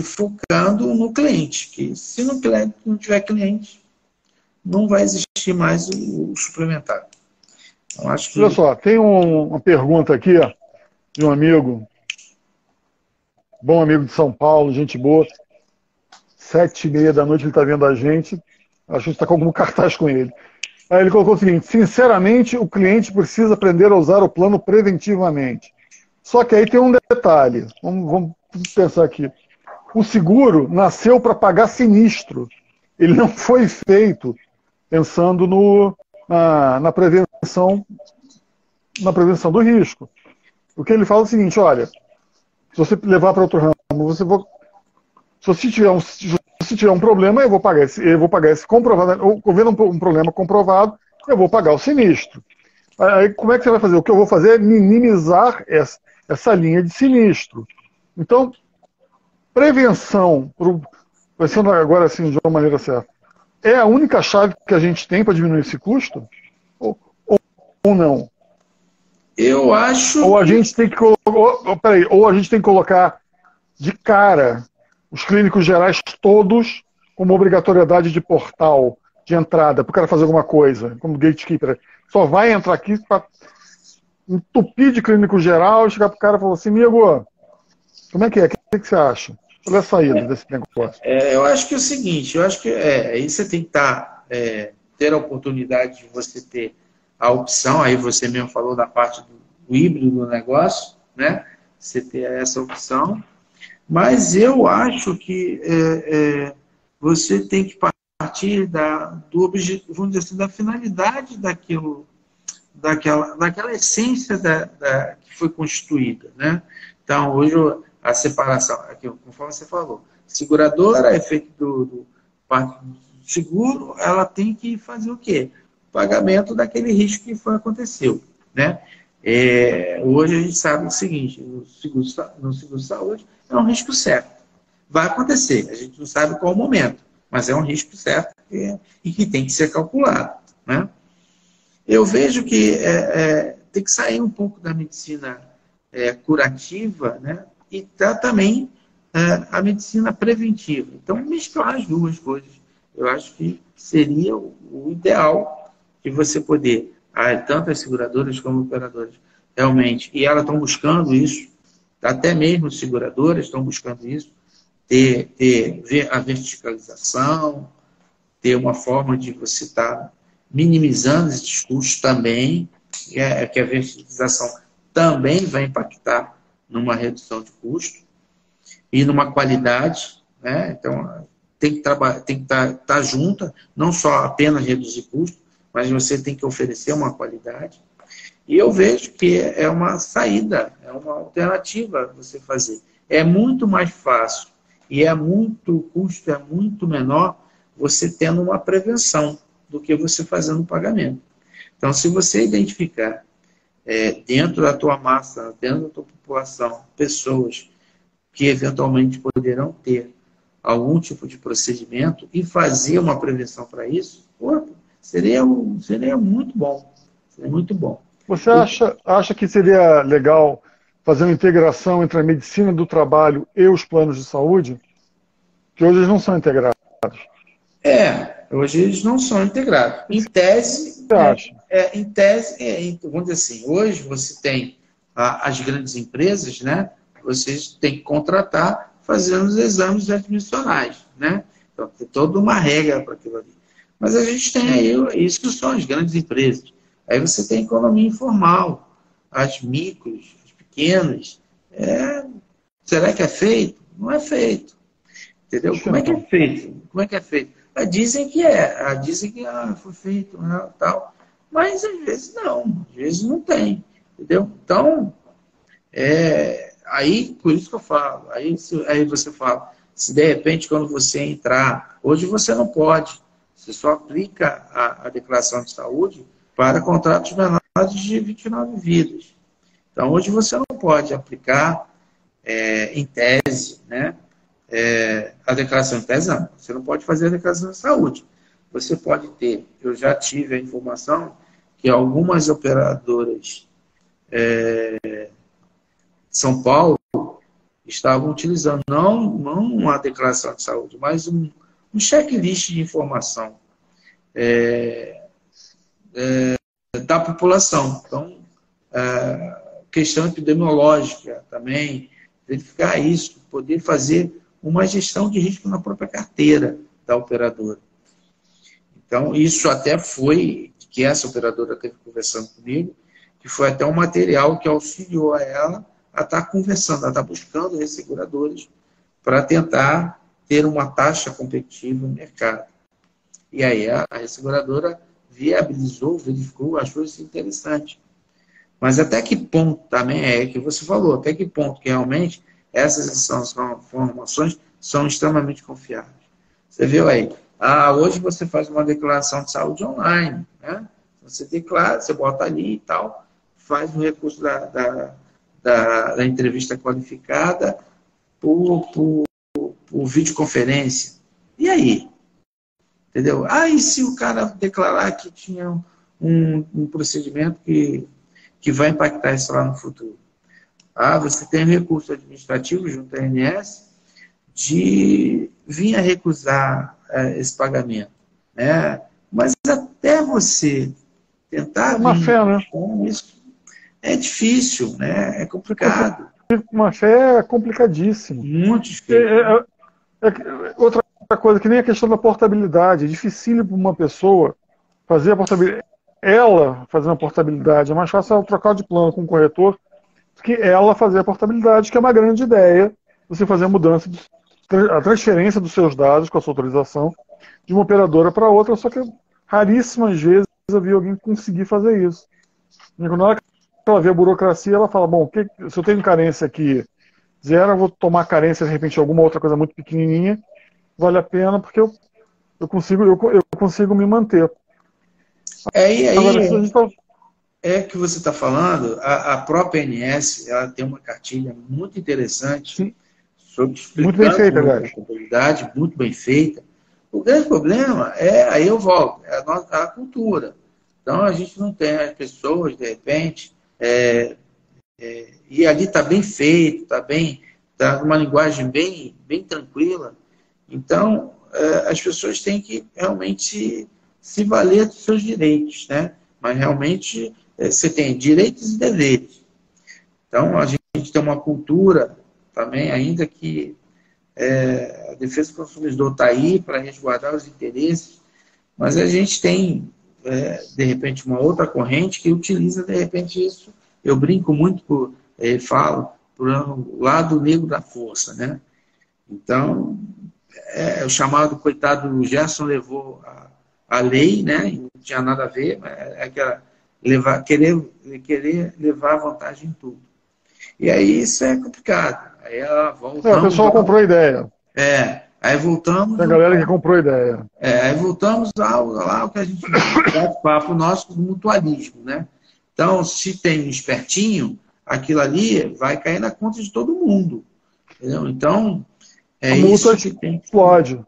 focando no cliente, que se não tiver cliente, não vai existir mais o suplementar. Então, acho que... Olha só, tem uma pergunta aqui, ó, de um amigo, bom amigo de São Paulo, gente boa, 7h30 da noite ele está vendo a gente está com algum cartaz com ele. Aí ele colocou o seguinte: sinceramente, o cliente precisa aprender a usar o plano preventivamente. Só que aí tem um detalhe, vamos pensar aqui. O seguro nasceu para pagar sinistro. Ele não foi feito pensando na prevenção do risco. O que ele fala é o seguinte: olha, se você levar para outro ramo, se você tiver um problema, eu vou pagar esse comprovado. Ou vendo um problema comprovado, eu vou pagar o sinistro. Aí como é que você vai fazer? O que eu vou fazer é minimizar essa linha de sinistro. Então, prevenção, pensando agora assim de uma maneira certa, é a única chave que a gente tem para diminuir esse custo? Ou não? Eu acho. Ou a gente tem que ou a gente tem que colocar de cara os clínicos gerais todos como obrigatoriedade de portal de entrada para o cara fazer alguma coisa, como gatekeeper. Só vai entrar aqui para entupir de clínico geral e chegar para o cara e falar assim: amigo, como é que é? O que você acha? Qual é a saída desse negócio? Eu acho que é o seguinte, eu acho que aí você tem que ter a oportunidade de você ter a opção, aí você mesmo falou da parte do híbrido do negócio, né? Você ter essa opção, mas eu acho que você tem que partir do objetivo, vamos dizer assim, da finalidade daquela essência que foi constituída, né? Então, hoje a separação, aqui, conforme você falou, seguradora, efeito do seguro, ela tem que fazer o quê? Pagamento daquele risco que aconteceu, né? Hoje a gente sabe o seguinte: no seguro de saúde é um risco certo. Vai acontecer, a gente não sabe qual o momento, mas é um risco certo e que tem que ser calculado, né? Eu vejo que tem que sair um pouco da medicina curativa, né? E também a medicina preventiva. Então, misturar as duas coisas. Eu acho que seria o ideal de você poder, tanto as seguradoras como as operadoras, realmente, e elas estão buscando isso, até mesmo as seguradoras estão buscando isso, ter a verticalização, ter uma forma de você estar minimizando esses custos também, que a verticalização também vai impactar numa redução de custo e numa qualidade, né? Então, tem que estar junta, não só apenas reduzir custo, mas você tem que oferecer uma qualidade. E eu vejo que é uma saída, é uma alternativa você fazer. É muito mais fácil e o custo é muito menor você tendo uma prevenção do que você fazendo o pagamento. Então, se você identificar dentro da tua massa, dentro da tua população, pessoas que eventualmente poderão ter algum tipo de procedimento e fazer uma prevenção para isso, seria muito bom. Seria muito bom. Você acha que seria legal fazer uma integração entre a medicina do trabalho e os planos de saúde? Que hoje eles não são integrados. Hoje eles não são integrados. Em tese, vamos dizer assim, hoje você tem as grandes empresas, né? Vocês têm que contratar fazendo os exames admissionais, né? Então, tem toda uma regra para aquilo ali. Mas a gente tem aí, isso que são as grandes empresas. Aí você tem a economia informal, as micros, as pequenas. Será que é feito? Não é feito. Entendeu? Como é que é feito? Como é que é feito? Dizem que dizem que foi feito, tal. Mas às vezes não, às vezes não tem. Entendeu? Então, aí, por isso que eu falo, aí você fala, se de repente quando você entrar, hoje você não pode, você só aplica a declaração de saúde para contratos menores de 29 vidas. Então, hoje você não pode aplicar em tese, né? A declaração de tese, não. Você não pode fazer a declaração de saúde. Você pode ter, eu já tive a informação que algumas operadoras São Paulo estavam utilizando, não uma declaração de saúde, mas um checklist de informação da população. Então, questão epidemiológica também, verificar isso, poder fazer uma gestão de risco na própria carteira da operadora. Então, isso até foi, que essa operadora esteve conversando comigo, que foi até um material que auxiliou a ela a estar conversando, a estar buscando resseguradores para tentar ter uma taxa competitiva no mercado. E aí a resseguradora viabilizou, verificou, achou isso interessante. Mas até que ponto também é que você falou, até que ponto que realmente essas informações são extremamente confiáveis. Você viu aí, hoje você faz uma declaração de saúde online, né? Você declara, você bota ali e tal, faz o recurso da entrevista qualificada por videoconferência. E aí? Entendeu? E se o cara declarar que tinha um procedimento que vai impactar isso lá no futuro? Você tem recurso administrativo junto à ANS de vir a recusar esse pagamento. Né? Mas até você tentar uma fé, né? Isso é difícil, né? É complicado. Uma fé é complicadíssimo. Muito difícil. Outra coisa, que nem a questão da portabilidade. É dificílimo para uma pessoa fazer a portabilidade. Ela fazer uma portabilidade. É mais fácil ela trocar de plano com o corretor do que ela fazer a portabilidade, que é uma grande ideia. Você fazer a mudança, a transferência dos seus dados com a sua autorização de uma operadora para outra, só que raríssimas vezes eu vi alguém conseguir fazer isso. E quando ela vê a burocracia, ela fala, bom, se eu tenho carência aqui zero, eu vou tomar carência de repente de alguma outra coisa muito pequenininha, vale a pena porque eu consigo me manter. Agora, se a gente que você está falando, a própria ANS, ela tem uma cartilha muito interessante. Sim. Sobre muito bem feita, aliás. Contabilidade, muito bem feita. O grande problema aí eu volto, a cultura. Então, a gente não tem as pessoas, de repente, e ali está bem feito, está numa linguagem bem tranquila. Então, as pessoas têm que realmente se valer dos seus direitos, né? Mas realmente você tem direitos e deveres. Então, a gente tem uma cultura também, ainda que a defesa do consumidor está aí para resguardar os interesses, mas a gente tem, de repente, uma outra corrente que utiliza, de repente, isso. Eu brinco muito, falo, por um lado negro da força, né? Então, o chamado coitado do Gerson levou a lei, né? Não tinha nada a ver, querer levar vantagem em tudo. E aí isso é complicado. Aí voltamos. O pessoal comprou a ideia. Aí voltamos. Tem a galera que comprou a ideia. Aí voltamos ao que a gente bate papo nosso do mutualismo, né? Então, se tem um espertinho, aquilo ali vai cair na conta de todo mundo. Entendeu? Então, isso que tem. Explode.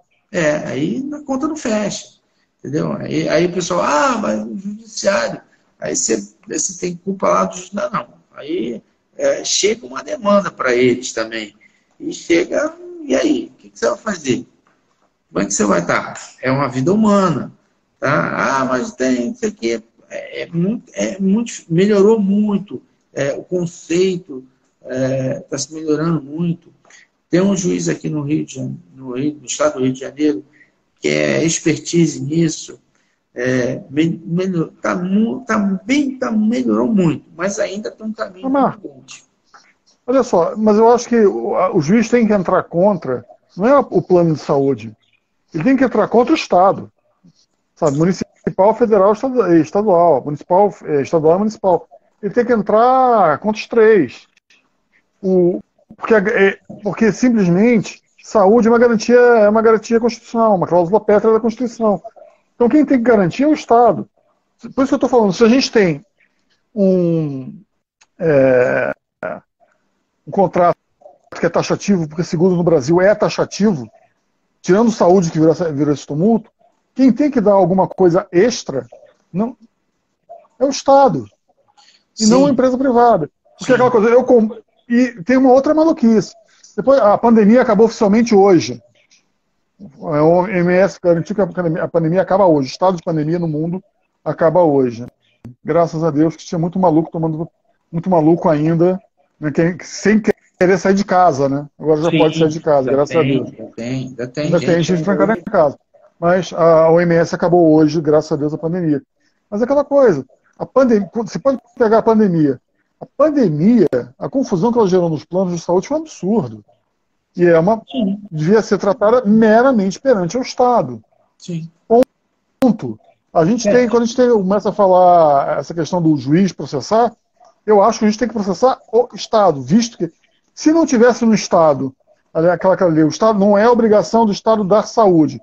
Aí na conta não fecha. Entendeu? Aí o pessoal, mas o judiciário. Aí você tem culpa lá do judiciário. Não. Aí chega uma demanda para eles também. E aí? O que você vai fazer? Como é que você vai estar? É uma vida humana. Tá? Mas tem isso aqui. Melhorou muito. O conceito está se melhorando muito. Tem um juiz aqui no estado do Rio de Janeiro, que é expertise nisso. Melhorou muito, mas ainda tem um caminho muito grande. Olha só, mas eu acho que o juiz tem que entrar contra, não é o plano de saúde, ele tem que entrar contra o Estado, sabe, municipal, federal, estadual, municipal, estadual e municipal. Ele tem que entrar contra os três. Porque simplesmente saúde é uma garantia constitucional, uma cláusula pétrea da Constituição. Então quem tem que garantir é o Estado. Por isso que eu estou falando, se a gente tem um contrato que é taxativo, porque seguro no Brasil é taxativo, tirando saúde que vira esse tumulto, quem tem que dar alguma coisa extra não, é o Estado. E não a empresa privada. Porque aquela coisa, e tem uma outra maluquice. Depois, a pandemia acabou oficialmente hoje. O OMS garantiu que a pandemia acaba hoje. O estado de pandemia no mundo acaba hoje. Graças a Deus, que tinha muito maluco tomando muito maluco ainda, né, sem querer sair de casa, né? Agora já pode sair de casa, graças a Deus. Ainda tem gente trancada em casa. Mas a OMS acabou hoje, graças a Deus, a pandemia. Mas é aquela coisa, a pandemia, você pode pegar a pandemia. A pandemia, a confusão que ela gerou nos planos de saúde foi um absurdo. E devia ser tratada meramente perante o Estado. Sim. Ponto. Quando a gente começa a falar essa questão do juiz processar, eu acho que a gente tem que processar o Estado, visto que se não tivesse no Estado, aquela lei, o Estado não é obrigação do Estado dar saúde.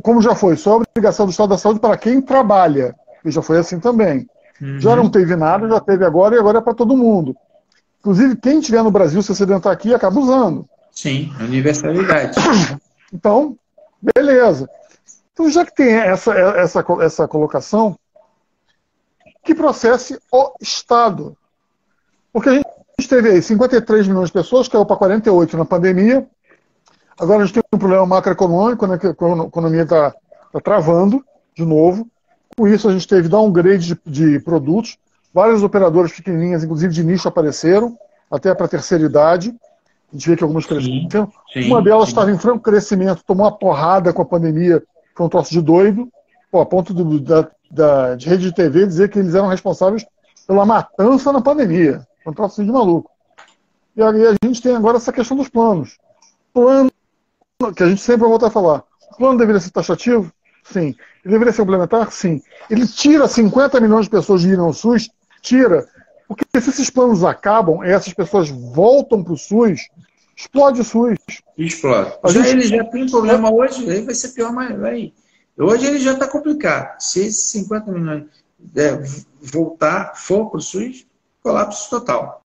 Como já foi, só é obrigação do Estado dar saúde para quem trabalha. E já foi assim também. Já não teve nada, já teve agora, e agora é para todo mundo. Inclusive, quem estiver no Brasil, se acidentar aqui, acaba usando. Sim, universalidade. Então, beleza. Então, já que tem essa colocação, que processe o Estado. Porque a gente teve aí 53 milhões de pessoas, caiu para 48 na pandemia. Agora a gente tem um problema macroeconômico, né, que a economia está travando de novo. Com isso, a gente teve downgrade de produtos. Várias operadoras pequenininhas, inclusive de nicho, apareceram, até para a terceira idade. A gente vê que algumas cresceram. Uma delas estava em franco crescimento, tomou uma porrada com a pandemia, foi um troço de doido, a ponto de rede de TV dizer que eles eram responsáveis pela matança na pandemia. Foi um troço de maluco. E aí a gente tem agora essa questão dos planos. Plano, que a gente sempre volta a falar. O plano deveria ser taxativo? Sim. Ele deveria ser complementar? Sim. Ele tira 50 milhões de pessoas de ir ao SUS? Tira. Porque se esses planos acabam e essas pessoas voltam para o SUS, explode o SUS. Explode. Ele já tem problema hoje, aí vai ser pior, mas vai. Hoje ele já está complicado. Se esses 50 milhões for para o SUS, colapso total.